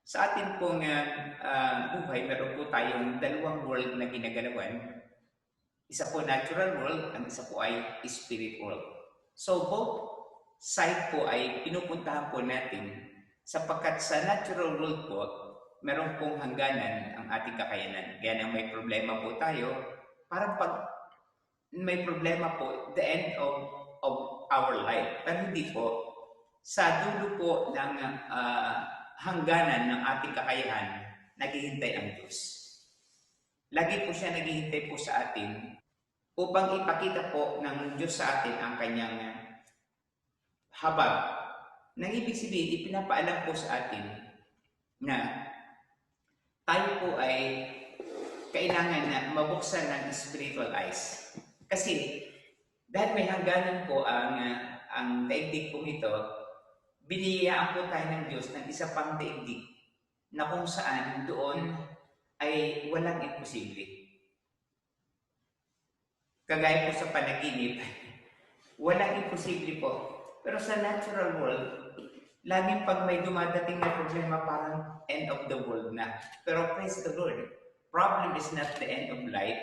Sa atin pong buhay, meron po tayong dalawang world na ginagalawan. Isa po natural world, ang isa po ay spirit world. So both side po ay pinupuntahan po natin sapagkat sa natural world po, meron pong hangganan ang ating kakayanan. Kaya nang may problema po tayo, parang pag may problema po, the end of our life. Pero hindi po. Sa dulo po ng hangganan ng ating kakayahan, naghihintay ang Diyos. Lagi po siya naghihintay po sa atin upang ipakita po ng Diyos sa atin ang kanyang habag. Nang ibig sabihin, ipinapaalam po sa atin na tayo po ay kailangan na mabuksan ng spiritual eyes. Kasi dahil may hangganan po ang daigdig po ito, biniyayaan po tayo ng Diyos ng isa pang daigdig na kung saan doon ay walang imposible. Kagaya po sa panaginip, walang imposible po. Pero sa natural world, laging pag may dumadating na problema, parang end of the world na. Pero praise the Lord, problem is not the end of life.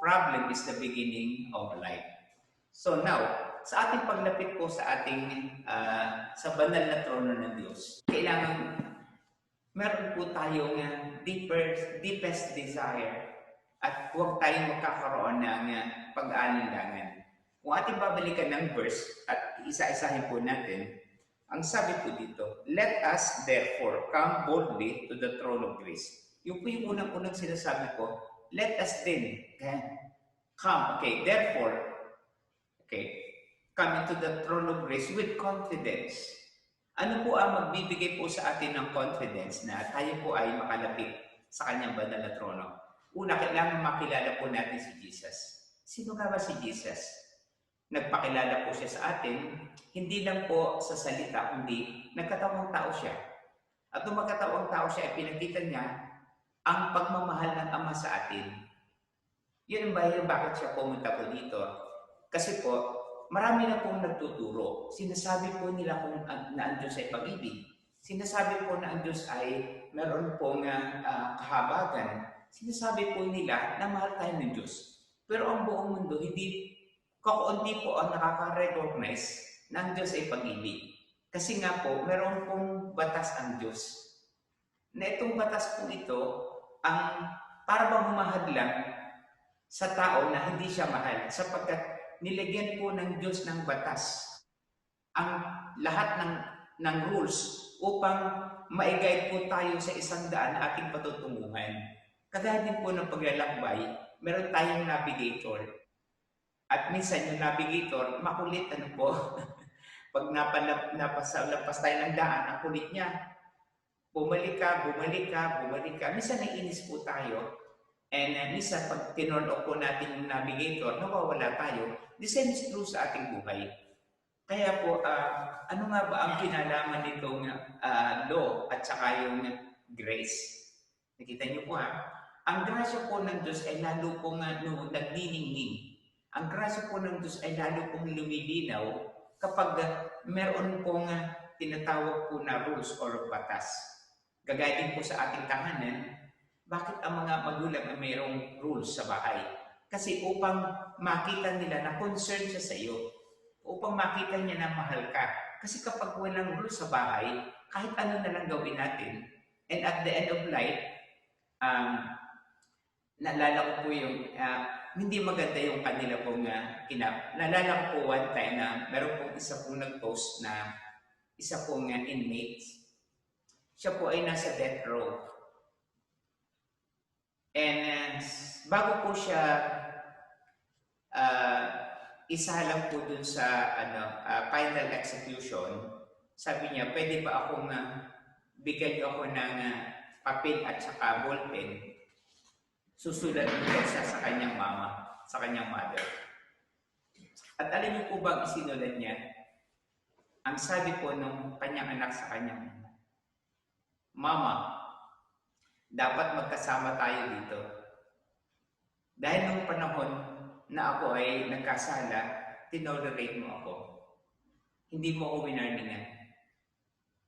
Problem is the beginning of life. So now, sa ating paglapit po sa ating sa banal na trono ng Diyos, kailangan meron po tayong deepest desire at huwag tayong magkakaroon ng pag-aalinlangan. Kung ating babalikan ng verse at isa-isahin po natin, ang sabi po dito, let us therefore come boldly to the throne of grace. Yung po yung unang-unang sinasabi ko, let us then come, therefore, come into the throne of grace with confidence. Ano po ang magbibigay po sa atin ng confidence na tayo po ay makalapit sa kanyang banal na trono? Una, kailangan makilala po natin si Jesus. Sino nga ba si Jesus? Nagpakilala po siya sa atin, hindi lang po sa salita, kundi nagkatawang tao siya. At nung magkatawang tao siya, ay pinakita niya ang pagmamahal ng Ama sa atin. Yun ba yung bakit siya pumunta po dito? Kasi po, marami na pong nagtuturo. Sinasabi po nila na ang Diyos ay pag-ibig. Sinasabi po na ang Diyos ay meron pong kahabagan. Sinasabi po nila na mahal tayo ng Diyos. Pero ang buong mundo, hindi kakaunti po ang nakaka-recognize na ang Diyos ay pag-ibig. Kasi nga po, meron pong batas ang Diyos. Na itong batas po ito, ang para bang humahadlang sa tao na hindi siya mahal. Sapagkat nilagyan po ng Diyos ng batas ang lahat ng rules upang ma-guide po tayo sa 100 na ating patutunguhan. Kagaya din po ng paglalakbay, meron tayong navigator. At minsan yung navigator, makulit po. Pag napas tayo ng daan, ang kulit niya. Bumalik ka. Minsan naiinis po tayo. And minsan pag tinurn off po natin yung navigator, nawawala tayo. The same is true sa ating buhay. Kaya po, ano nga ba ang kinalaman nitong law at saka yung grace? Nakita niyo po ang grasya po ng Diyos ay lalo pong nagniningning. Ang grasya po ng Diyos ay lalo pong lumilinaw kapag meron pong tinatawag po na rules or batas. Gagaya din po sa ating tahanan, bakit ang mga magulang ay mayroong rules sa bahay? Kasi upang makita nila na concern siya sa iyo. Upang makita niya na mahal ka. Kasi kapag walang rules sa bahay, kahit ano na lang gawin natin, and at the end of life, naalala ko po yung hindi maganda yung kanila pong naalala ko po one time na meron pong isa pong nag-post na isa pong inmate. Siya po ay nasa death row. And bago po siya isalang po dun sa final execution, sabi niya, pwede ba akong bigyan niyo ako ng papel at saka ballpen? Susulat niya siya sa kanyang mama, sa kanyang mother. At alam niyo po ba ang isinulat niya? Ang sabi po ng kanyang anak sa kanyang mama, dapat magkasama tayo dito. Dahil nung panahon na ako ay nagkasala, tinolerate mo ako. Hindi mo ako winarningan.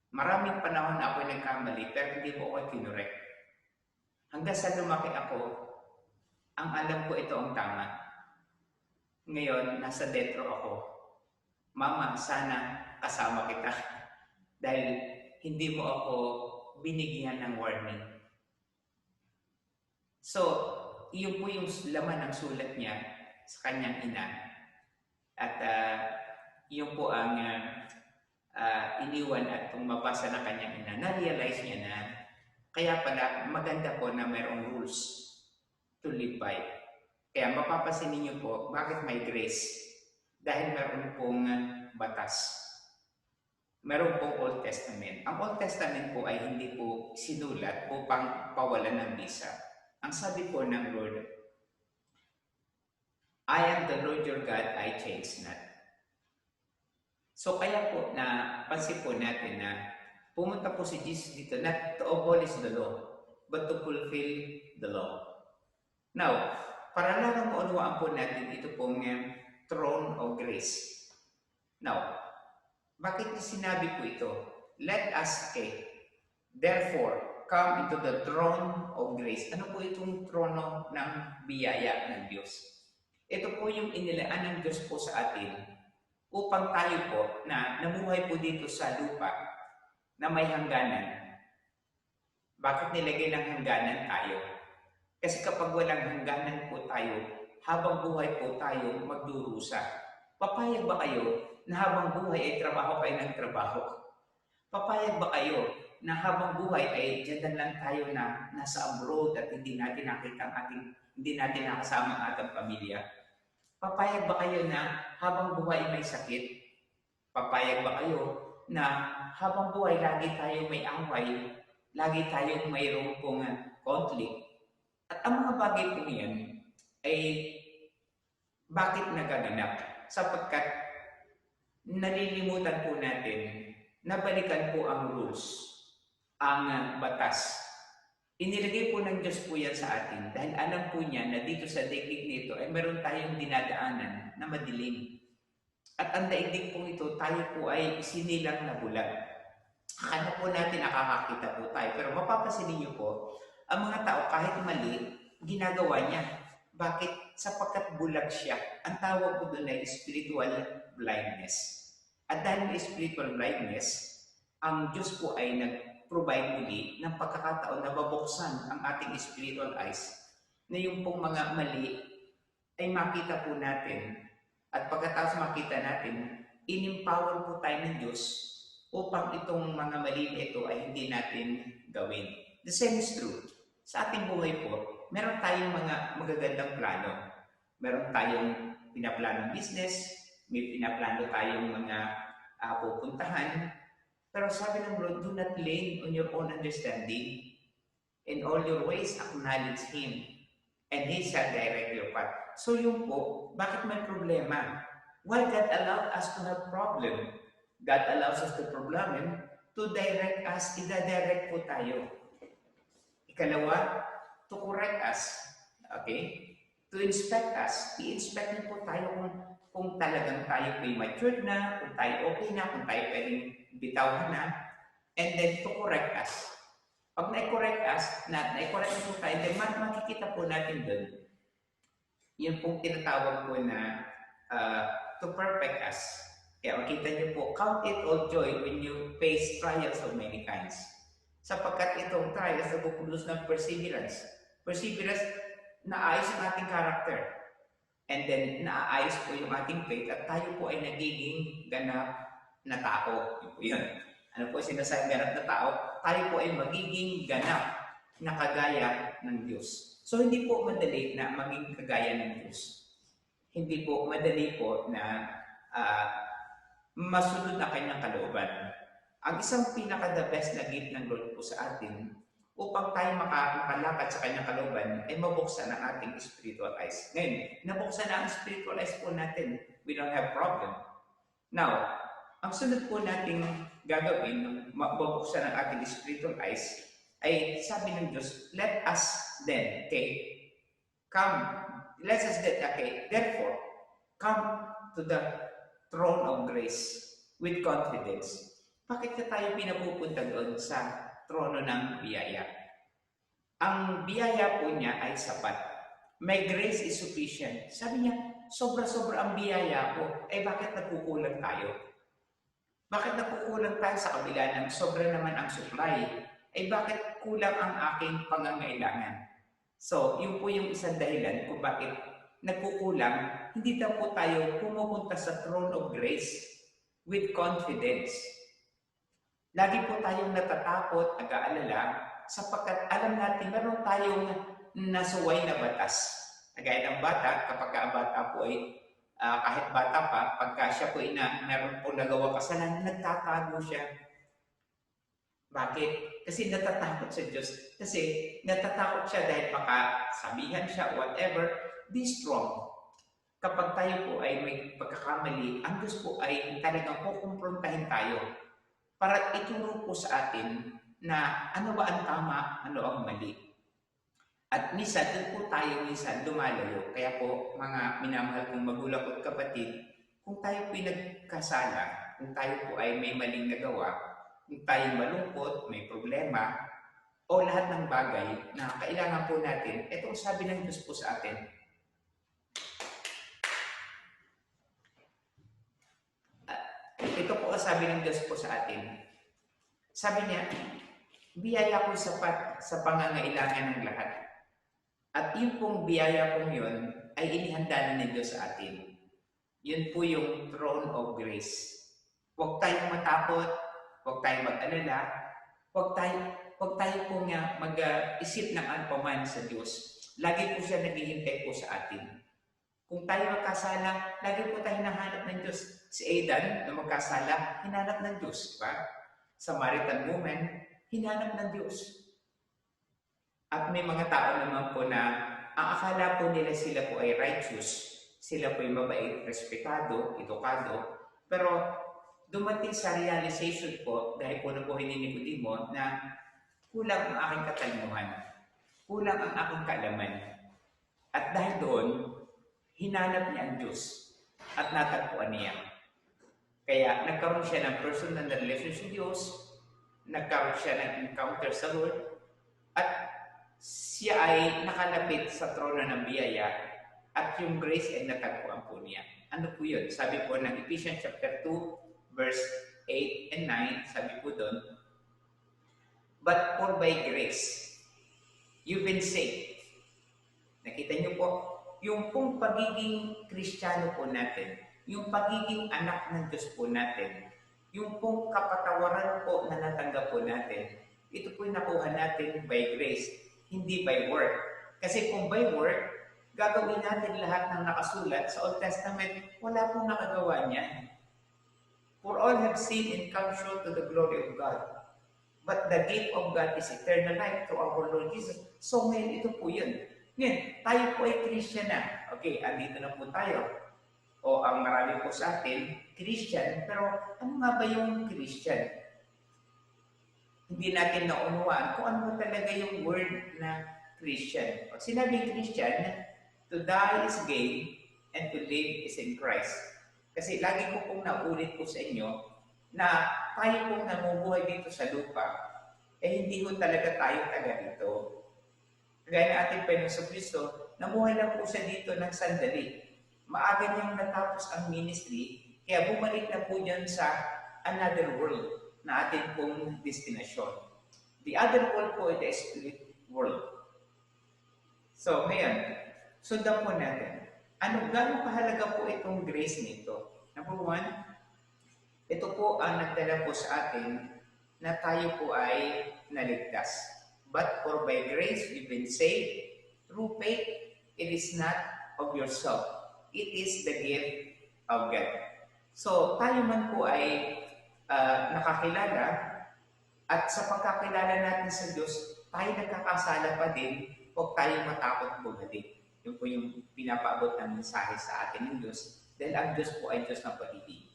Maraming panahon na ako'y nagkamali, pero hindi mo ako kinorek. Hanggang sa lumaki ako, ang alam ko ito ang tama. Ngayon, nasa dentro ako. Mama, sana kasama kita. Dahil hindi mo ako binigyan ng warning. So, iyon po yung laman ng sulat niya sa kanyang ina. At yun po ang iniwan at kung mabasa ng kanyang ina, na-realize niya na kaya pala maganda po na mayroong rules to live by. Kaya mapapansin ninyo po, bakit may grace? Dahil meron pong batas. Meron pong Old Testament. Ang Old Testament po ay hindi po sinulat upang pawalan ng bisa. Ang sabi po ng Lord, I am the Lord your God, I change not. So kaya po na pansin po natin na pumunta po si Jesus dito not to abolish the law, but to fulfill the law. Now, para lang maunawaan po natin ito pong throne of grace. Now, bakit sinabi po ito? Let us, therefore, come into the throne of grace. Ano po itong trono ng biyaya ng Diyos? Ito po yung inilaan ng Diyos po sa atin upang tayo po na namuhay po dito sa lupa na may hangganan. Bakit nilagay ng hangganan tayo? Kasi kapag walang hangganan po tayo, habang buhay po tayo magdurusa. Papayag ba kayo na habang buhay ay trabaho kayo ng trabaho? Papayag ba kayo na habang buhay ay dyan lang tayo na nasa abroad at hindi natin nakita hindi natin nakasama ang ating pamilya? Papayag ba kayo na habang buhay may sakit? Papayag ba kayo na habang buhay lagi tayo may away, lagi tayong mayroong pong conflict? At ang mga bagay po yan ay bakit nagaganap? Sapagkat nalilimutan po natin na balikan po ang rules, ang batas. Inilagay po ng Diyos po yan sa atin dahil alam po niya na dito sa daigdig nito ay meron tayong dinadaanan na madilim. At ang daigdig po ito, tayo po ay sinilang na bulag. Akala po natin nakakakita po tayo, pero mapapansin niyo po, ang mga tao kahit mali, ginagawa niya. Bakit? Sapagkat bulag siya. Ang tawag po doon ay spiritual blindness. At dahil may spiritual blindness, ang Diyos po ay nag-provide muli ng pagkakataon na babuksan ang ating spiritual eyes na yung pong mga mali ay makita po natin. At pagkatapos makita natin, in-empower po tayo ng Diyos upang itong mga mali na ito ay hindi natin gawin. The same is true. Sa ating buhay po, meron tayong mga magagandang plano. Meron tayong pinaplanong business, may pinaplano tayong mga pupuntahan. Pero sabi ng Lord, do not lean on your own understanding. In all your ways, acknowledge Him. And He shall direct your path. So yung po, bakit may problema? Why God allowed us to have problem? God allows us the problem to direct us, i-direct po tayo. Ikalawa, to correct us. Okay? To inspect us. I-inspect po tayo kung talagang tayo ay matured na, kung tayo okay na, kung tayo pwedeng bitawan na, and then to correct us. Pag na-correct us, na-correct na po tayo, then makikita po natin doon, yun pong tinatawag po na to perfect us. Kaya makita niyo po, count it all joy when you face trials of many kinds. Sapagkat itong trials na pupulos ng perseverance. Perseverance, naayos ang ating character. And then, naaayos po yung ating faith at tayo po ay nagiging ganap na tao. Yun po yun. Ano po sinasabi ganap na tao? Tayo po ay magiging ganap na kagaya ng Diyos. So, hindi po madali na maging kagaya ng Diyos. Hindi po madali po na masunod na kanyang kalooban. Ang isang pinaka-the best na gift ng Lord po sa atin upang tayo makalakad sa kanyang kalooban ay mabuksan ang ating spiritual eyes. Ngayon, nabuksan na ang spiritual eyes po natin. We don't have problem. Now, ang sunod po nating gagawin, mabuksan ang ating spiritual eyes, ay sabi ng Diyos, let us then, come, let us then, therefore, come to the throne of grace with confidence. Bakit ka tayo pinapupunta doon sa trono ng biyaya? Ang biyaya po niya ay sapat. My grace is sufficient. Sabi niya, sobra-sobra ang biyaya ko. Eh bakit nagkukulang tayo? Bakit nagkukulang tayo sa kabila ng sobra naman ang supply? Eh bakit kulang ang aking pangangailangan? So, yun po yung isang dahilan kung bakit nagkukulang. Hindi daw po tayo pumupunta sa throne of grace with confidence. Lagi po tayong natatakot, nag-aalala, sapagkat alam natin meron tayong nasuway na batas. Kagaya ng bata, kapag ang bata po ay kahit bata pa, pagka siya po ay meron po nagawa kasalanan, nagtatago siya. Bakit? Kasi natatakot sa Diyos. Kasi natatakot siya dahil baka sabihan siya, whatever. Be strong. Kapag tayo po ay may pagkakamali, ang Diyos po ay talagang kukumprontahin tayo para ituro po sa atin na ano ba ang tama, ano ang mali. At minsan, doon po tayo minsan lumalayo. Kaya po, mga minamahal kong magulang at kapatid, kung tayo pinagkasala, kung tayo po ay may maling nagawa, kung tayo malungkot, may problema, o lahat ng bagay na kailangan po natin, ito ang sabi ng Diyos po sa atin. Ito po ang sabi ng Diyos po sa atin. Sabi niya, biyaya ko sapat sa pangangailangan ng lahat. At yun pong biyaya pong yun ay inihanda na ng Diyos sa atin. Yun po yung throne of grace. Huwag tayong matakot, huwag tayong mag-alala, huwag tayo pong mag-isip ng anpaman sa Diyos. Lagi po siya naghihintay po sa atin. Kung tayo magkasala, lagi po tayo hinahanap ng Diyos. Si Aidan na magkasala, hinanap ng Diyos. Diba? Samaritan woman, hinanap ng Diyos. At may mga tao naman po na ang akala po nila sila po ay righteous, sila po ay mabait, respetado, edukado, pero dumating sa realization po, dahil po nabuhay ni Nicodemo, na kulang ang aking katalinuhan, kulang ang aking kaalaman. At dahil doon, hinanap niya ang Diyos at natagpuan niya. Kaya nagkaroon siya ng personal na relationship sa Diyos, nagkaroon siya ng encounter sa Lord, at siya ay nakalapit sa trono ng biyaya at yung grace ay natagpuan po niya. Ano po yun? Sabi po ng Ephesians chapter 2, verse 8 and 9, sabi po doon, but for by grace, you've been saved. Nakita niyo po, yung pong pagiging Kristiyano po natin, yung pagiging anak ng Diyos po natin, yung pong kapatawaran po na natanggap po natin, ito po yung nakuha natin by grace, hindi by work. Kasi kung by work, gagawin natin lahat ng nakasulat sa Old Testament, wala pong nakagawa niya. For all have sinned and come short to the glory of God. But the gift of God is eternal life through our Lord Jesus. So ngayon, ito po yun. Ngayon, tayo po ay Christian na. Okay, andito na po tayo. O ang marami po sa atin, Christian. Pero ano nga ba yung Christian? Hindi natin naunawaan kung ano talaga yung word na Christian. Pag sinabing Christian, to die is gain and to live is in Christ. Kasi lagi ko pong naulit po sa inyo na tayo pong namumuhay dito sa lupa, eh hindi ko talaga tayo taga dito. Kagaya ng ating Panginoon Kristo, namuhay lang po siya dito ng sandali. Maaga niyang natapos ang ministry, kaya bumalik na po dyan sa another world na ating pong destinasyon. The other world po ay the spirit world. So, ngayon, sundan po natin. Gano'ng kahalaga po itong grace nito? Number one, ito po ang nagdala po sa atin na tayo po ay naligtas. But for by grace we've been saved through faith. It is not of yourself. It is the gift of God. So, tayo man po ay nakakilala at sa pagkakilala natin sa Diyos, tayo nagkakasala pa din, huwag tayo matakot bumalik. Yun po yung pinapaabot ng mensahe sa atin ng Diyos dahil ang Diyos po ay Diyos ng pag-ibig.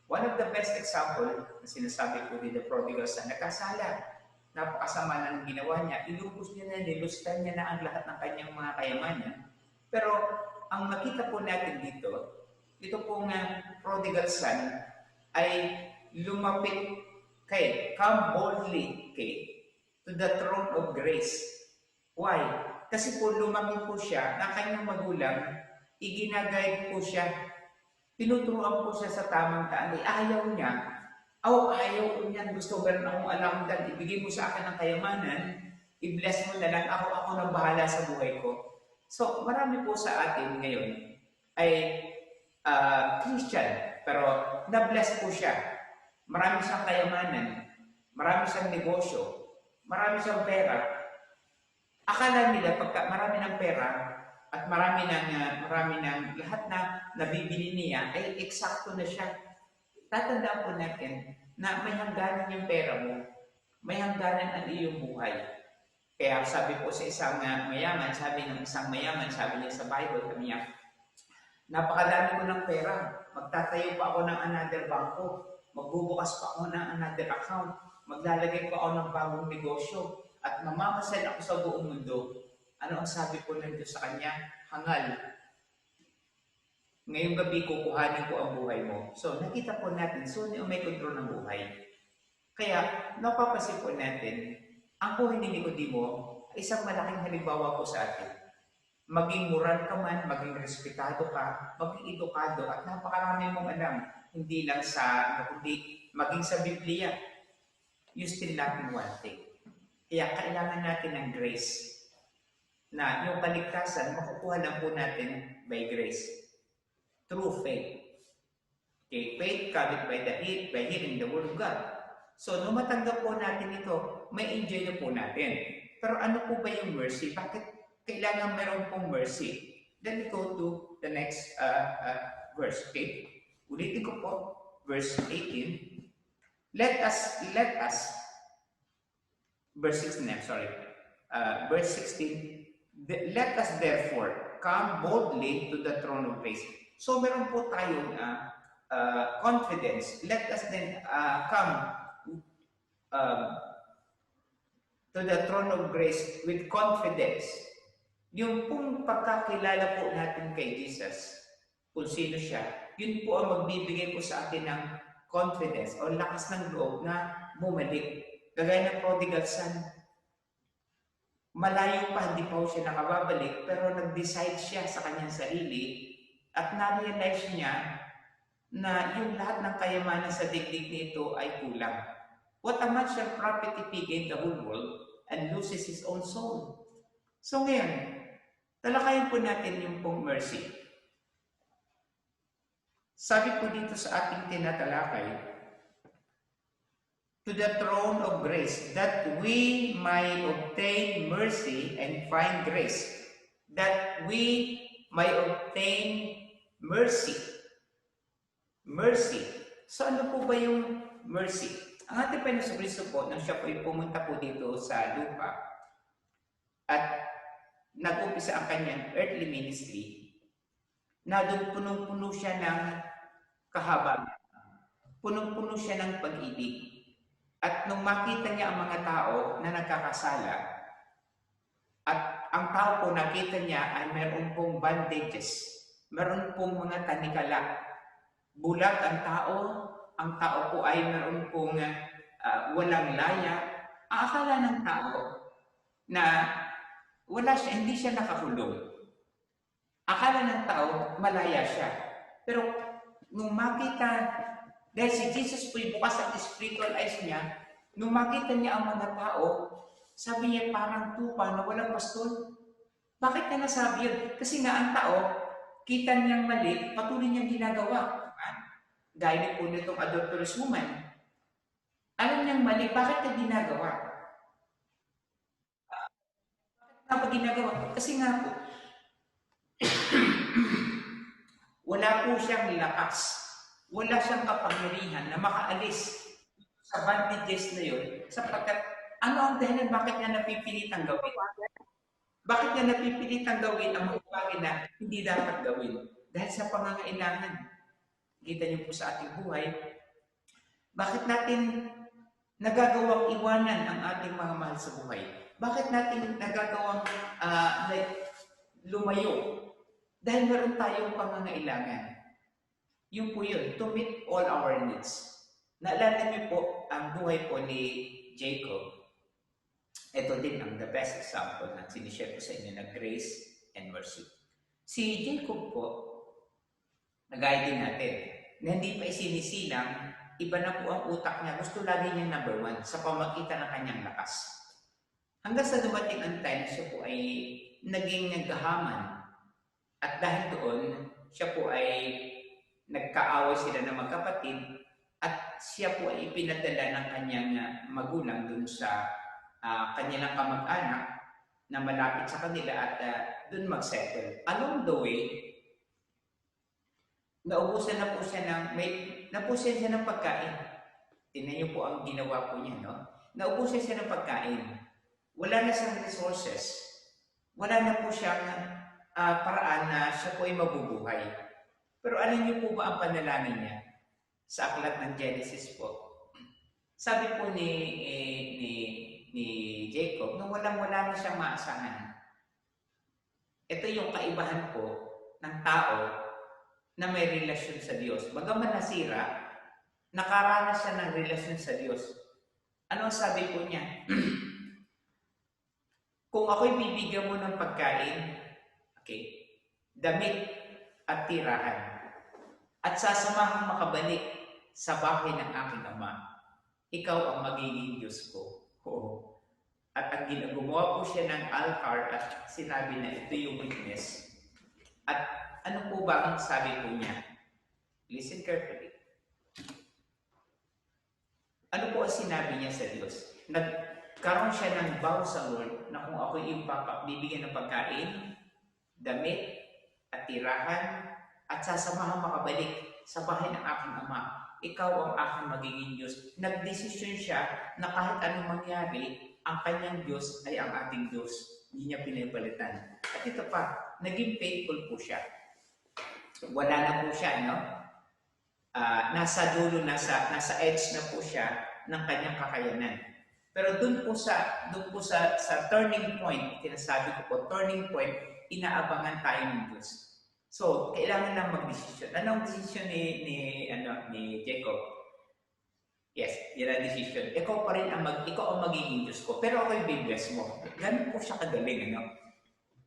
One of the best example na sinasabi ko din the prodigal son, nagkasala. Napakasama na ng ginawa niya. Ilubos niya na, nilustan niya na ang lahat ng kanyang mga kayamanan. Pero ang makita po natin dito, ito pong prodigal son ay lumapit Okay, come boldly, okay, to the throne of grace. Why? Kasi po lumaki po siya na kanyang magulang, iginagayad po siya, tinuturuan po siya sa tamang daan. Ayaw niya, ayaw ko niyan, gusto ba rin akong alam dahil ibigay mo sa akin ang kayamanan, i-bless mo na lang ako na bahala sa buhay ko. So, marami po sa atin ngayon ay Christian, pero na-bless po siya. Marami siyang kayamanan, marami siyang negosyo, marami siyang pera. Akala nila pagka marami ng pera at marami ng lahat na nabibili niya ay eksakto na siya. Tatandaan po natin na may hangganan yung pera mo, may hangganan ang iyong buhay. Kaya sabi po sa isang mayaman, sabi niya sa Bible, sabi niya, napakadami ko ng pera, magtatayo pa ako ng another bangko, magbubukas pa ako ng another account, maglalagay pa ako ng bagong negosyo, at mamamasal ako sa buong mundo. Ano ang sabi po ng Diyos sa kanya? Hangal. Ngayong gabi, kukuhanin ko ang buhay mo. So, nakita po natin, so may kontrol ng buhay. Kaya, napapansin po natin, ang buhay ni Nicodemo ay isang malaking halimbawa po sa atin. Maging moral ka man, maging respetado ka, maging edukado, at napakarami mong alam, hindi lang kundi maging sa Biblia, you still lacking one thing. Kaya kailangan natin ng grace, na yung kaligtasan, makukuha lang po natin by grace, through faith. Okay, faith comes by hearing the word of God. So, nung matanggap po natin ito, may enjoy na po natin. Pero ano po ba yung mercy? Bakit kailangan meron pong mercy? Then we go to the next verse. Okay? Ulitin ko po, verse 18. Let us, verse 16, I'm sorry. Verse 16, let us therefore come boldly to the throne of grace. So meron po tayong confidence. Let us then come to the throne of grace with confidence. Yung pong pagkakilala po natin kay Jesus, kung sino siya, yun po ang magbibigay po sa atin ng confidence o lakas ng loob na bumalik. Kagaya ng prodigal son, malayo pa, hindi pa siya nakababalik, pero nag-decide siya sa kanyang sarili at na-realize niya na yung lahat ng kayamanan sa digdig nito ay kulang. What a man shall profit if he gain the whole world and loses his own soul? So ngayon, talakayin po natin yung pong mercy. Sabi po dito sa ating tinatalakay, to the throne of grace, that we might obtain mercy and find grace. That we might obtain mercy. Mercy. So ano po ba yung mercy? Ang ating Panginoon Kristo po, nang siya po ay pumunta po dito sa lupa at nag-umpisa ang kanyang earthly ministry, na doon punong-puno siya ng kahabagan. Punong-puno siya ng pag-ibig. At nung makita niya ang mga tao na nagkakasala, at ang tao po nakita niya ay meron pong bandages, meron pong mga tanikala. Bulag ang tao po ay meron pong walang laya. Ang akala ng tao na hindi siya nakakulong. Akala ng tao malaya siya. Pero nung makita, dahil si Jesus po'y bukas ang spiritual eyes niya, nung makita niya ang mga tao, sabi niya parang tupa na walang baston. Bakit niya nasabi yun? Kasi nga ang tao, kita niyang mali, patuloy niyang ginagawa. Gaya po nitong adulterous woman. Alam niyang mali, bakit niya ginagawa? Bakit nga ba ginagawa? Kasi nga po, wala po siyang lakas. Wala siyang kapangyarihan na makaalis sa bandages na yun sapagkat ano ang dahilan bakit niya napipilitang gawin? Bakit niya napipilitang gawin ang mga bagay na hindi dapat gawin? Dahil sa pangangailangan. Kita niyo po sa ating buhay, bakit natin nagagawang iwanan ang ating mga mahal sa buhay? Bakit natin nagagawang lumayo? Dahil meron tayong pangangailangan. Yun po yun, to meet all our needs. Naalala niyo po ang buhay po ni Jacob. Ito din ang the best example na sinishare ko sa inyo na grace and mercy. Si Jacob po, nagaya din natin, na hindi pa isinisilang, iba na po ang utak niya. Gusto lagi niyang number one sa pamagitan ng kanyang lakas. Hanggang sa dumating ang time, siya po ay naging nagkahaman. At dahil doon, siya po ay nagkaaway sila ng magkapatid at siya po ay ipinadala ng kanyang magulang dun sa kanilang kamag-anak na malapit sa kanila at dun mag-settle. Along the way, naubusan na po siya ng pagkain. Tingnan niyo po ang ginawa po niya, no? Naubusan siya ng pagkain. Wala na siyang resources. Wala na po siyang paraan na siya po ay mabubuhay. Pero alam niyo po ba ang panalangin niya? Sa aklat ng Genesis po. Sabi po ni Jacob, nung wala na siyang maasahan. Ito yung kaibahan po ng tao na may relasyon sa Diyos. Bagaman nasira, nakaranas siya ng relasyon sa Diyos. Ano ang sabi po niya? Kung ako'y bibigyan mo ng pagkain, okay, damit at tirahan, at sasamahang makabalik sa bahay ng aking ama, ikaw ang magiging Diyos ko. Oo. At ang gumawa po siya ng altar at sinabi na ito yung witness. At ano po ba ang sabi po niya? Listen carefully. Ano po ang sinabi niya sa Diyos? Nagkaroon siya ng vow sa Lord na kung ako yung bibigyan ng pagkain, damit, at tirahan, at sasamahan makabalik sa bahay ng aking ama, ikaw ang aking magiging Diyos. Nagdesisyon siya na kahit anong mangyari, ang kanyang Diyos ay ang ating Diyos. Hindi niya pinapalitan. At ito pa, naging faithful po siya. Wala na po siya, no? Nasa dulo, nasa edge na po siya ng kanyang kakayanan. Pero doon po sa turning point, tinasabi ko po, turning point, inaabangan tayo ng Diyos. So, kailangan lang mag-desisyon. Anong desisyon ni Jacob? Yes, yan ang desisyon. Ikaw ang magiging Diyos ko. Pero ako i-bless mo. Ganun po siya kagaling, ano?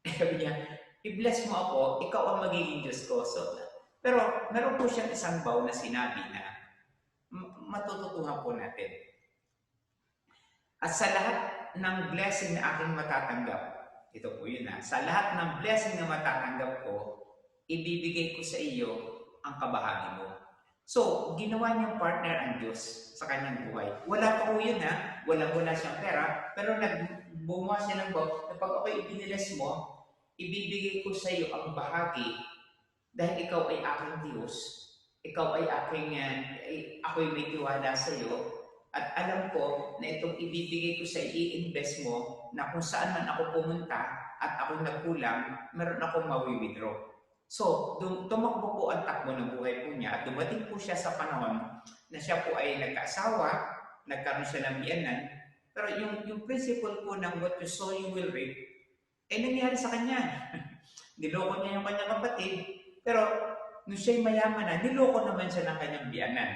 Sabi niya, i-bless mo ako, ikaw ang magiging Diyos ko. So, pero meron po siyang isang vow na sinabi na matututuhan po natin. At sa lahat ng blessing na aking matatanggap, ito po yun sa lahat ng blessing na matatanggap ko, ibibigay ko sa iyo ang kabahagi mo. So, ginawa niyang partner ang Diyos sa kanyang buhay. Wala pa po yun wala siyang pera, pero bumuha siya ng vow na pag ako'y ibiniles mo, ibibigay ko sa iyo ang bahagi dahil ikaw ay aking Diyos. Ikaw ay ako'y may tiwala sa iyo. At alam ko na itong ibibigay ko sa iyo, i-invest mo na kung saan man ako pumunta at ako'y nagkulang, meron akong mawi-withdraw. So, tumakbo po ang takbo ng buhay po niya at dumating po siya sa panahon na siya po ay nagkaasawa, nagkaroon siya ng biyanan, pero yung principle po ng what you sow you will reap, nangyari sa kanya. Niloko niya yung kanyang kapatid, pero nung siya'y mayaman na, niloko naman siya ng kanyang biyanan.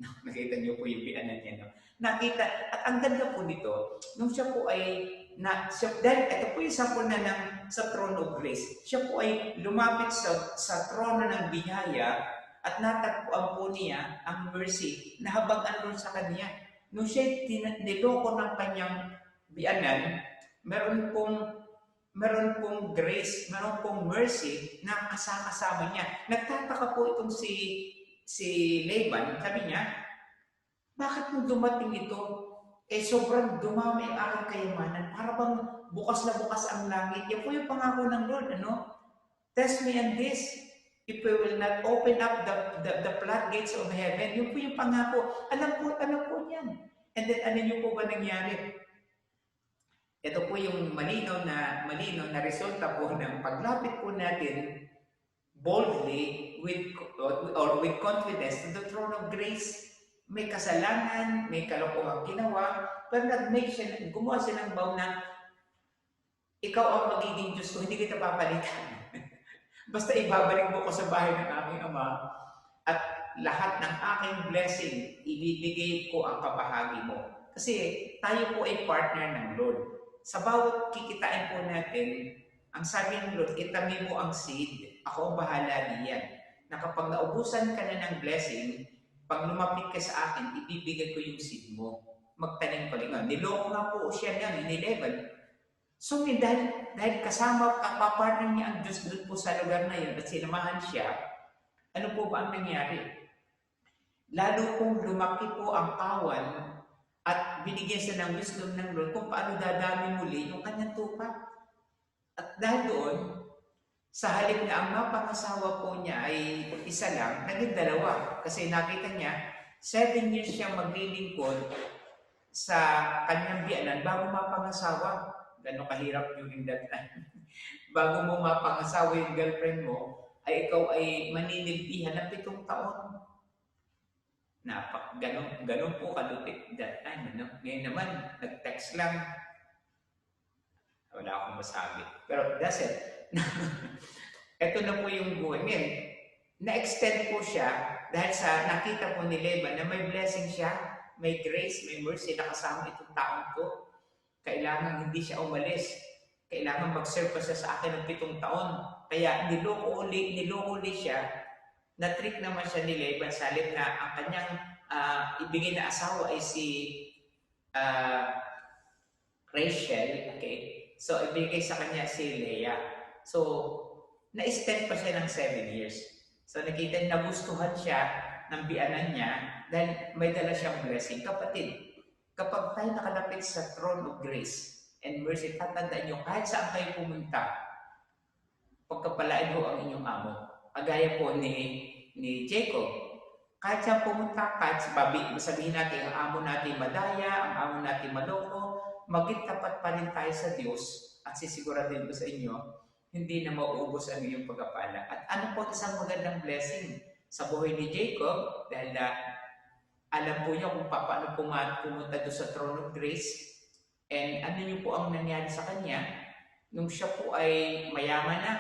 Nakita niyo po yung biyanan niya, no? Nakita, at ang ganda po nito, nung siya po ay dahil ito po yung sample na sa throne of grace. Siya po ay lumapit sa trono ng biyaya at natagpuan po niya ang mercy na habag-an sa kanya. Nung siya niloko ng kanyang biyanan, meron pong grace, meron pong mercy na kasama niya. Nagtataka po itong si Laban, sabi niya, bakit mo dumating ito? Sobrang dumami ang aking kayamanan. Para bang bukas na bukas ang langit. Yan po yung pangako ng Lord, ano? Test me on this. If we will not open up the floodgates of heaven. Yun po yung pangako. Alam po yan. And then, ano nyo po ba nangyari? Ito po yung malinaw na resulta po ng paglapit po natin boldly with confidence to the throne of grace. May kasalanan, may kalokohang ginawa, pero gumawa siya ng vow na ikaw ang magiging Diyos ko, hindi kita papalitan. Basta ibabalik mo ko sa bahay ng aking ama at lahat ng aking blessing, ibibigay ko ang kabahagi mo. Kasi tayo po ay partner ng Lord. Sa bawat kikitain po natin, ang sabi ng Lord, itabi mo ang seed. Ako ang bahala diyan. Na kapag naubusan ka na ng blessing, pag lumapit ka sa akin, ibibigay ko yung seed mo. Magtanim ka rin. Niloko nga po siya niyan, in 11. So dahil kasama, kapapartner niya ang Diyos doon po sa lugar na yun at sinamahan siya, ano po ba ang nangyari? Lalo pong lumaki po ang kawan at binigyan siya ng wisdom ng Lord kung paano dadami muli yung kanyang tupa. At dahil doon, sa halip na ang mapangasawa po niya ay isa lang, naging dalawa. Kasi nakita niya, 7 years siya maglilingkod sa kanyang biyanan bago mapangasawa. Gano'ng kahirap during that time. Bago mo mapangasawa yung girlfriend mo, ay ikaw ay maninilbihan ng 7 taon. Ganun po kalupit that time. Ano? Ngayon naman, nag-text lang. Wala akong masabi. Pero that's it. Ito na po yung buhay. Ngayon, na-extend po siya dahil sa nakita po ni Laban na may blessing siya, may grace, may mercy na kasama itong taong to. Kailangan hindi siya umalis. Kailangan mag-serve pa siya sa akin ng 7 taon. Kaya niloko uli siya. Na-trick naman siya ni Laban sa halip na ang kanyang ibigay na asawa ay si Rachel. Okay? So, ibigay sa kanya si Leah. So, na-extend pa siya ng 7 years. So, nakita niya, nagustuhan siya ng biyanan niya dahil may dala siyang blessing. Kapatid, kapag tayo nakalapit sa throne of grace and mercy, tatandaan nyo, kahit saan kayo pumunta, pagkapalain ho ang inyong amo. Agaya po ni Jacob. Kahit saan pumunta, kahit sabihin natin, ang amo natin madaya, ang amo natin maloko, maging tapat pa rin tayo sa Diyos at sisiguraduhin ko sa inyo, hindi na mauubos ang iyong pagkapala. At ano po isang magandang blessing sa buhay ni Jacob, dahil alam po niya kung paano pumunta doon sa throne of grace. And ano niyo po ang nangyari sa kanya? Nung siya po ay mayaman na,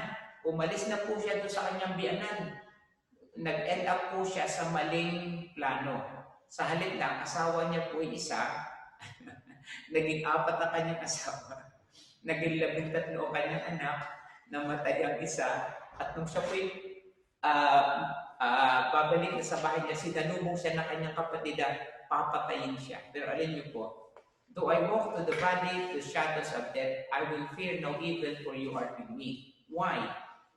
umalis na po siya doon sa kanyang biyanan. Nag-end up po siya sa maling plano. Sa halip na, asawa niya po ay isa, naging 4 ang kanyang asawa. Naging 13 ang kanyang anak, namatay ang isa. At nung siya po ay babalik na sa bahay niya, sinalubong siya ng kanyang kapatid na papatayin siya. Pero alin niyo po, though I walk to the valley, the shadows of death, I will fear no evil, for you are with me. Why?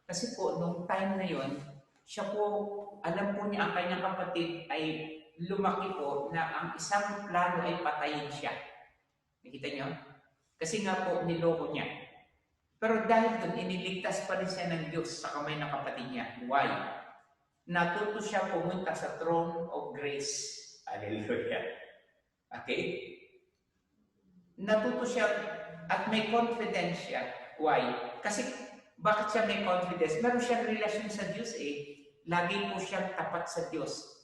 Kasi po, nung time na yon, siya po, alam po niya ang kanyang kapatid ay lumaki po na ang isang plano ay patayin siya. Nakita niyo? Kasi nga po, niloko niya. Pero dahil doon, iniligtas pa rin siya ng Diyos sa kamay ng kapatid niya. Why? Natuto siya pumunta sa throne of grace. Hallelujah. Okay? Natuto siya at may confidence siya. Why? Kasi bakit siya may confidence? Meron siyang relasyon sa Diyos eh. Lagi po siyang tapat sa Diyos.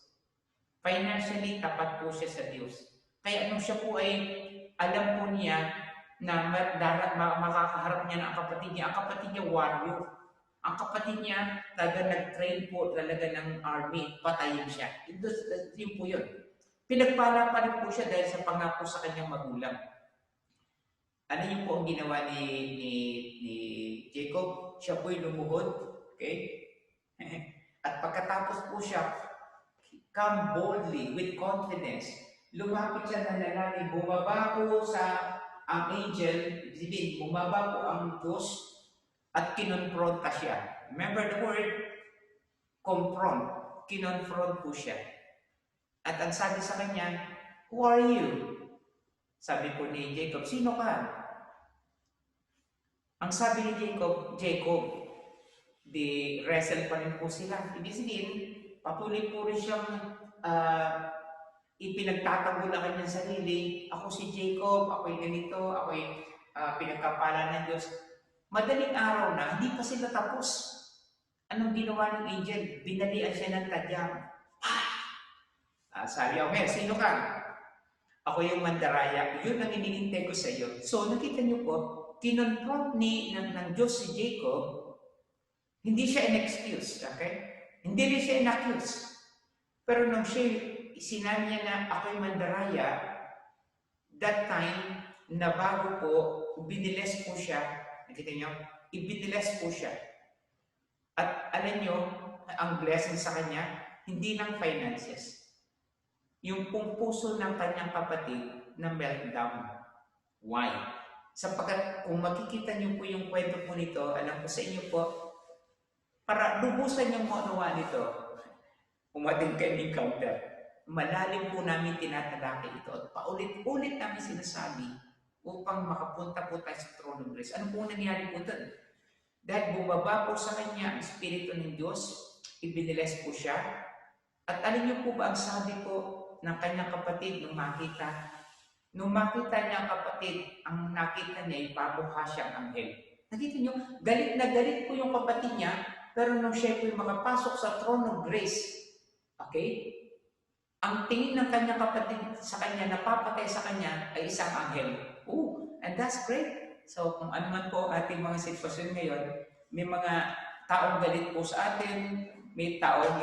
Financially, tapat po siya sa Diyos. Kaya nung siya po ay alam po niya na makakaharap niya ng kapatid niya, ang kapatid niya warrior. Ang kapatid niya talaga nag-train po talaga ng army, patayin siya. Yun po yun. Pinagpala pa rin po siya dahil sa pangako sa kanyang magulang. Ano yun po ang ginawa ni Jacob? Siya po'y lumuhod. Okay? At pagkatapos po siya, come boldly, with confidence. Lumapit siya na lalaki, bumaba po sa ang angel, bumaba po ang Diyos at kinonfronta siya. Remember the word? Confront. Kinonfront po siya. At ang sabi sa kanya, who are you? Sabi po ni Jacob, sino ka? Ang sabi ni Jacob, di wrestle pa rin po sila. Ibig sabihin, patuloy po rin siyang ipinagtatanggol ang kanyang sarili. Ako si Jacob, ako'y ganito, ako'y pinagkapala ng Diyos. Madaling araw na, hindi pa sila tapos. Anong ginawa ng angel? Binalian siya ng tadyang. Sabi ako, sino ka? Ako yung mandaraya. Yun ang inihintay ko sa iyo. So, nakita niyo po, kinonfront ng Diyos si Jacob, hindi siya in-excuse, okay? Hindi rin siya in-accuse. Pero nung sinabi niya na ako'y mandaraya, that time, na bago po, biniles po siya. Nakita niyo? Ibiniles po siya. At alam niyo, ang blessing sa kanya, hindi lang finances. Yung pong puso ng kanyang kapatid na meltdown. Why? Sapagkat kung makikita niyo po yung kwento po nito, alam ko sa inyo po, para lubusan yung maunawa nito, umating kayo encounter. Malalim po namin tinatalaki ito at paulit-ulit namin sinasabi upang makapunta po tayo sa throne of grace. Ano po nangyari po doon? Dahil bumaba po sa kanya ang Espiritu ng Diyos, ibiniles po siya. At alam niyo po ba ang sabi po ng kanyang kapatid nung makita? Nung makita niya ang kapatid, ang nakita niya ay pabuha siyang anghel. Nakita niyo, galit na galit po yung kapatid niya, pero nung siya po makapasok sa throne of grace, okay? Ang tingin ng kanyang kapatid sa kanya, napapatay sa kanya, ay isang anghel. Oh, and that's great. So, kung ano man po ating mga sitwasyon ngayon, may mga taong galit po sa atin, may taong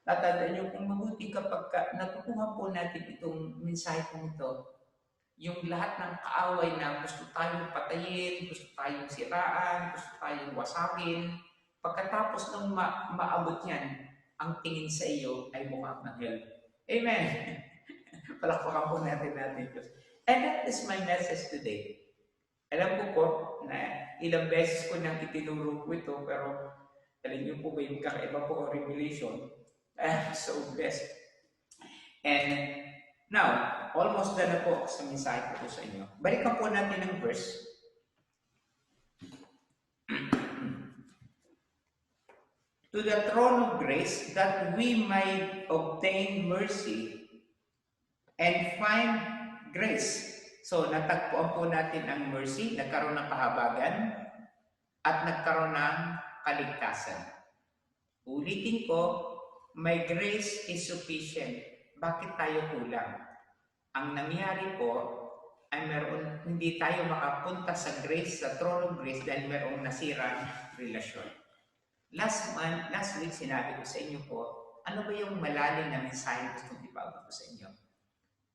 tatandaan nyo kung mabuti kapag natutuhan po natin itong mensahe po ito, yung lahat ng kaaway na gusto tayong patayin, gusto tayong siraan, gusto tayong wasagin, pagkatapos ng maabot yan, ang tingin sa iyo ay mukhang anghel. Amen. Palakpakan po natin. And that is my message today. Alam ko po na ilang beses ko nang itinuro ko ito, pero alam niyo po ba yung kakaiba po o revelation? I am so blessed. And now, almost done na po sa mensahe ko sa inyo. Balikan po natin ang verse. To the throne of grace, that we might obtain mercy and find grace. So, natagpuan po natin ang mercy, nagkaroon ng kahabagan, at nagkaroon ng kaligtasan. Ulitin ko, my grace is sufficient. Bakit tayo kulang? Ang nangyari po ay hindi tayo makapunta sa grace, sa throne of grace, dahil mayroong nasirang relasyon. Last week, sinabi ko sa inyo po, ano ba yung malalim na mensahe na gusto ipabot ko sa inyo?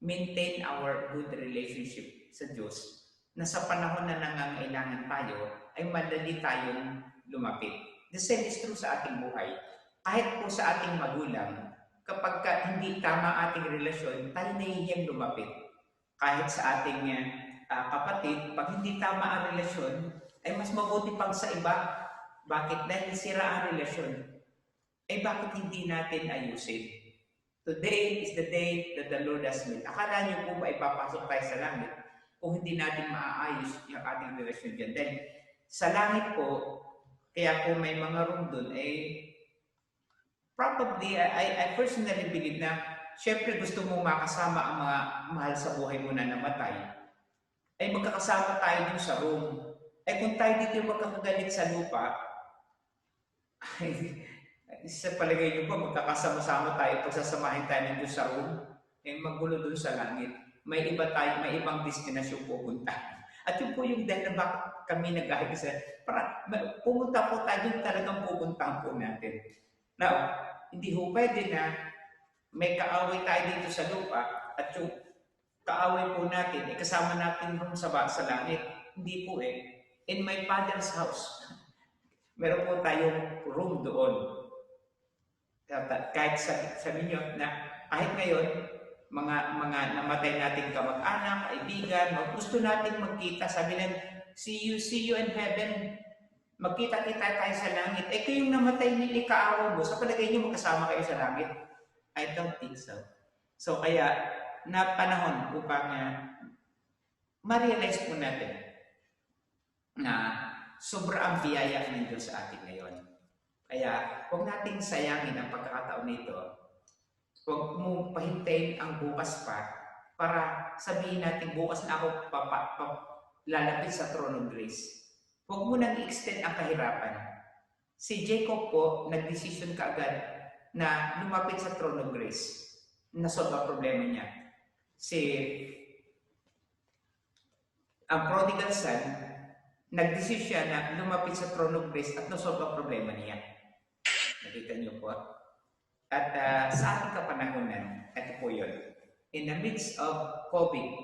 Maintain our good relationship sa Diyos, na sa panahon na nangangailangan tayo, ay madali tayong lumapit. The same is true sa ating buhay. Kahit po sa ating magulang, kapag hindi tama ating relasyon, tayo nahihiyang lumapit. Kahit sa ating kapatid, pag hindi tama ang relasyon, ay mas mabuti pang sa iba. Bakit? Dahil sira ang relasyon. Eh bakit hindi natin ayusin? Today is the day that the Lord has made. Akala niyo po ba ipapasok tayo sa langit kung hindi natin maaayos yung ating relasyon dyan? Dahil sa langit po, kaya po may mga room doon, probably, I personally believe na syempre gusto mong makasama ang mga mahal sa buhay mo na namatay, ay magkakasama tayo dun sa room. Eh kung tayo dito yung magkakagalit sa lupa, sa palagay nyo ba, magkakasama-sama tayo, pagsasamahin tayo nandun sa room, magulo dun sa langit. May ibang destinasyon pupunta. At yun po yung dahil na bakit kami nag-ahigisa. Para pumunta po tayo dun talagang pupuntahan po natin. Now, hindi ho pwede na may kaaway tayo dito sa lupa at yung kaaway po natin, kasama natin rin sa langit. Hindi po In my Father's house, meron po tayong room doon. Kahit sabi nyo na kahit ngayon, mga namatay nating kamag-anak, kaibigan, gusto nating magkita, sabi lang, see you in heaven. Magkita-kita tayo sa langit. Kayong namatay nila kaawa mo, sa palagay nyo magkasama kayo sa langit? I don't think so. So kaya, na panahon upang ma-realize po natin na sobra ang biyaya ng Diyos sa atin ngayon. Kaya, huwag nating sayangin ang pagkakataon nito. Huwag mo pahintayin ang bukas pa para sabihin natin bukas na ako lalapit sa throne of grace. Huwag mo nang i-extend ang kahirapan. Si Jacob po, nag-decision kaagad na lumapit sa throne of grace. Nasolve ang problema niya. Ang prodigal son, nag-decision siya na lumapit sa throne of grace at nasolve ang problema niya. Nakita niyo po? At sa ating kapanahonan, ito po yun. In the midst of COVID,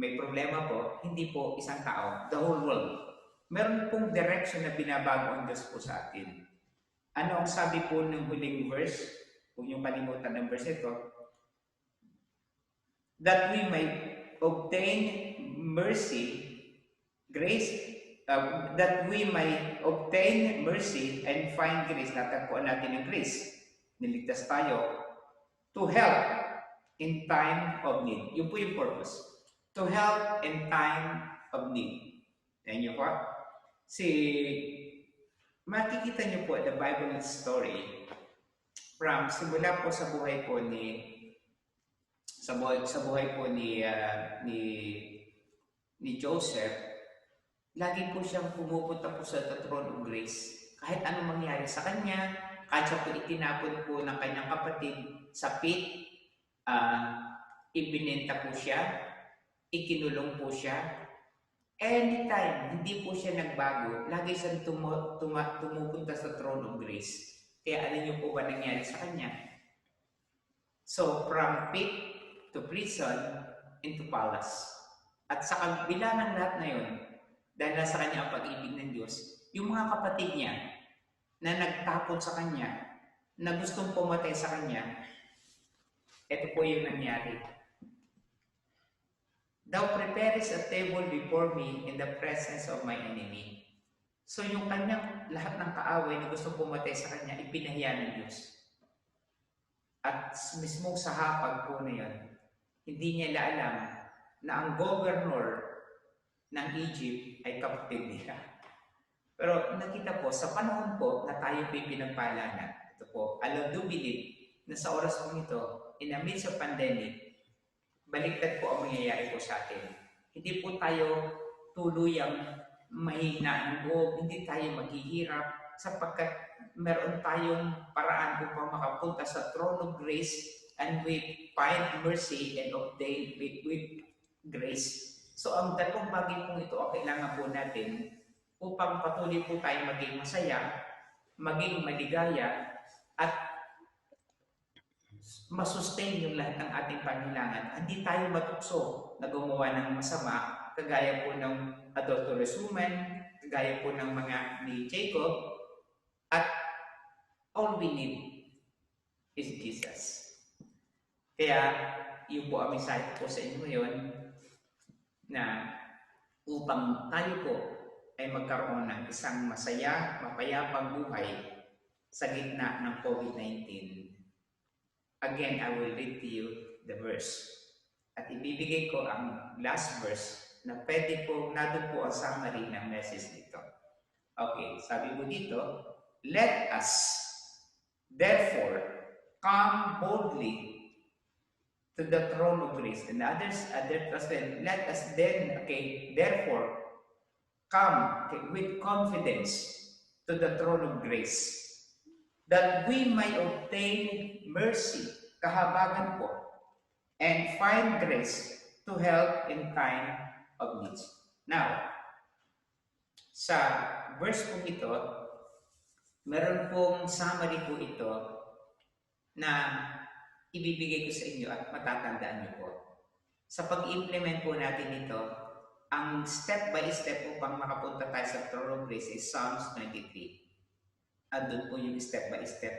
may problema po, hindi po isang tao, the whole world. Meron pong direction na binabago ang Diyos po sa atin. Ano ang sabi po ng huling verse? Kung yung kalimutan ng verse ito, that we might obtain mercy, grace, that we might obtain mercy and find grace. Natagpuan natin ang grace. Niligtas tayo to help in time of need. Yun po yung purpose. To help in time of need. Yan yun po. Makikita niyo po the Bible story from simula po sa buhay po ni Joseph. Lagi po siyang pumupunta po sa throne of grace. Kahit anong mangyari sa kanya, kahit siya po itinapon po ng kanyang kapatid sa pit, ibinenta po siya, ikinulong po siya. Anytime, hindi po siya nagbago, lagi siyang tumupunta sa throne of grace. Kaya alam niyo po ba nangyari sa kanya? So, from pit to prison into palace. At sa kabila ng lahat na yun, dahil nasa kanya ang pag-ibig ng Diyos, yung mga kapatid niya na nagtapon sa kanya, na gustong pumatay sa kanya, ito po yung nangyari. Thou preparest a table before me in the presence of my enemy. So yung kanyang lahat ng kaaway na gustong pumatay sa kanya, ipinahiya ng Diyos. At mismo sa hapag po na yun, hindi niya alam na ang governor ng Egypt ay kapatid niya. Pero nakita po, sa panahon po na tayo po'y pinagpala na, ito po, I do believe na sa oras po ito, in the midst of pandemic, baliktad po ang mangyayari po sa atin. Hindi po tayo tuluyang mahina ang loob, hindi tayo maghihirap sapagkat meron tayong paraan upang makapunta sa throne of grace and we find mercy and obtain with grace. So ang dalawang bagay pong ito ang kailangan po natin upang patuloy po tayo maging masaya, maging maligaya, at masustain yung lahat ng ating pangailangan. Hindi tayo matukso na gumawa ng masama, kagaya po ng adulterous woman, kagaya po ng mga ni Jacob, at all we need is Jesus. Kaya, yun po ang mensahe po sa inyo ngayon, na upang tayo po ay magkaroon ng isang masaya, mapayapang buhay sa gitna ng COVID-19. Again, I will read to you the verse. At ibibigay ko ang last verse na pwede po, nandun po ang summary ng message nito. Okay, sabi mo dito, let us therefore come boldly to the throne of grace. And others translate, let us then, therefore come with confidence to the throne of grace, that we might obtain mercy, kahabagan po, and find grace to help in time of need. Now, sa verse po ito, meron pong summary po ito na ibibigay ko sa inyo at matatandaan niyo po. Sa pag-implement po natin ito, ang step by step upang makapunta tayo sa throne of grace is Psalms 23. Andun po yung step by step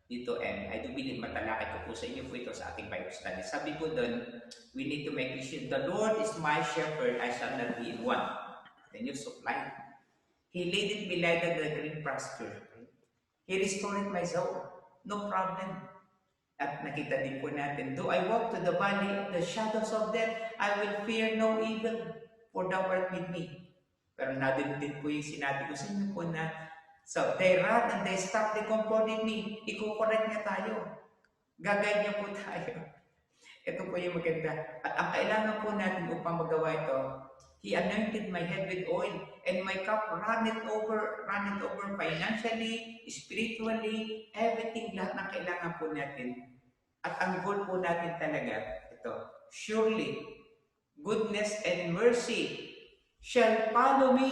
dito, and I do believe matalakay ko po sa inyo po ito sa ating Bible study. Sabi po doon, we need to make sure, the Lord is my shepherd, I shall not be in want. Then you supply. He leadeth me beside the green pasture. He restored my soul. No problem. At nakita din po natin, though I walk to the valley of the shadows of death, I will fear no evil, for thou art with me. Pero nadin din po yung sinabi ko sa inyo po na, so, they rod and they stop, they comforted me. Iko-correct niya tayo. Gagay niya po tayo. Ito po yung maganda. At ang kailangan po natin upang magawa ito, He anointed my head with oil, and my cup runneth over financially, spiritually, everything, lahat ng kailangan po natin. At ang goal po natin talaga, ito, surely, goodness and mercy shall follow me.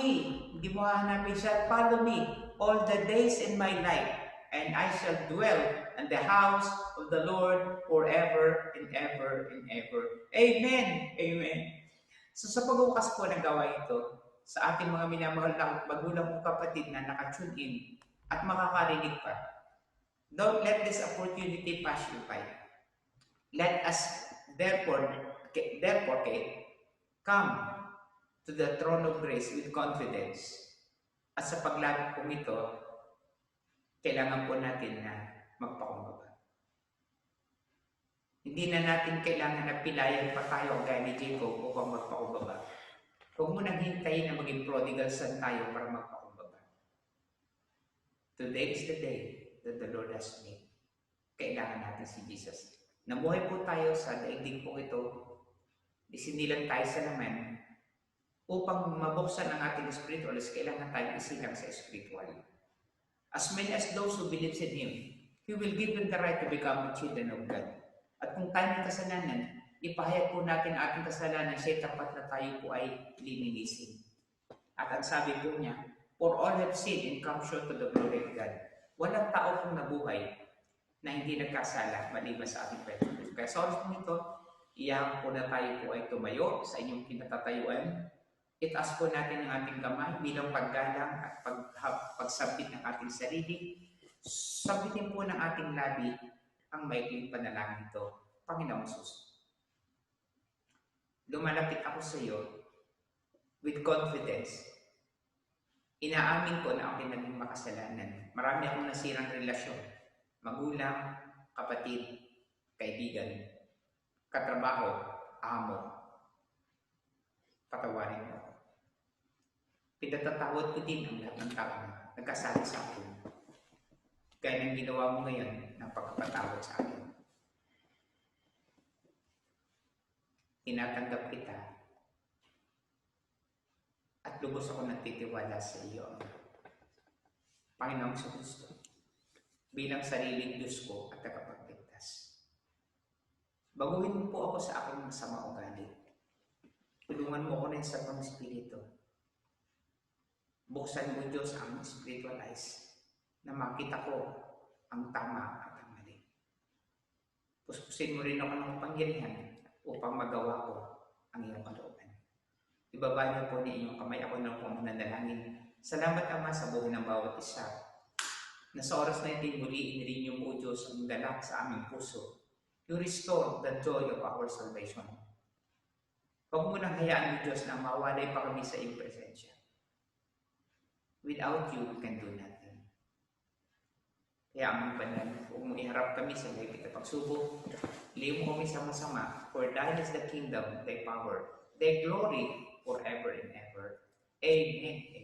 Hindi mo hahanapin, shall follow me all the days in my life, and I shall dwell and the house of the Lord forever and ever and ever. Amen. Amen. So sa pagbubukas po ng gawain ito, sa ating mga minamahal na magulang kong kapatid na nakatune in at makakarinig pa, don't let this opportunity pass you by. Let us therefore come to the throne of grace with confidence. At sa paglapit po nito, kailangan po natin na magpakumbaba. Hindi na natin kailangan na pilayan pa tayo gaya ni Jacob upang magpakumbaba. Huwag mo nang hintayin na maging prodigal son tayo para magpakumbaba. Today is the day that the Lord has made. Kailangan natin si Jesus. Namuhay po tayo sa daigdig po ito. Isinilang tayo sa laman. Upang mabuksan ang ating spiritual, kailangan tayo isilang sa spiritual. As many as those who believes in Him, He will give them the right to become the children of God. At kung tayo may kasalanan, ipahayag po natin ang ating kasalanan, siya tapat na tayo po ay linisin. At ang sabi po niya, for all have sinned and come short to the glory of God. Walang tao pong nabuhay na hindi nagkasala maliban sa ating pwede. Kaya sa oras po nito, iyahan po na tayo po ay tumayo sa inyong kinatatayuan. Itaas po natin ang ating kamay bilang paggalang at pagsabit ng ating sarili. Sabitin po ng ating labi ang maikling panalangin ito. Panginoong Sus, lumalapit ako sa iyo with confidence. Inaamin ko na ako naging makasalanan. Marami akong nasirang relasyon. Magulang, kapatid, kaibigan, katrabaho, amo. Patawarin mo. Pinatatawad ko din ang lahat ng tao na nagkasali sa akin. Gaya ng ginawa mo ngayon ng pagkapatawad sa akin. Tinatanggap kita at lubos ako nagtitiwala sa iyo, Panginoong Kristo, bilang sariling Diyos ko at tagapagligtas. Baguhin mo po ako sa aking masama ugali. Tulungan mo ko rin sa mga Espiritu. Buksan mo, Diyos, ang spiritual eyes na makita ko ang tama at ang mali. Puspusin mo rin ako ng pangyarihan upang magawa ko ang iyong kalooban. Ibaba niyo po ni inyong kamay ako ng pamananalangin. Salamat, Ama, sa buhay ng bawat isa. Na sa oras na ito, muli inirinyo mo, Diyos, ang galak sa aming puso. You restore the joy of our salvation. Huwag mo nang hayaan mo, Diyos, na mawalay pa kami sa iyong presensya. Without you, we can do nothing. Kaya amang banal, huwag mo iharap kami sa laypit na pagsubok. Liw mo kami sa masama, for thine is the kingdom, thy power, thy glory, forever and ever. Amen.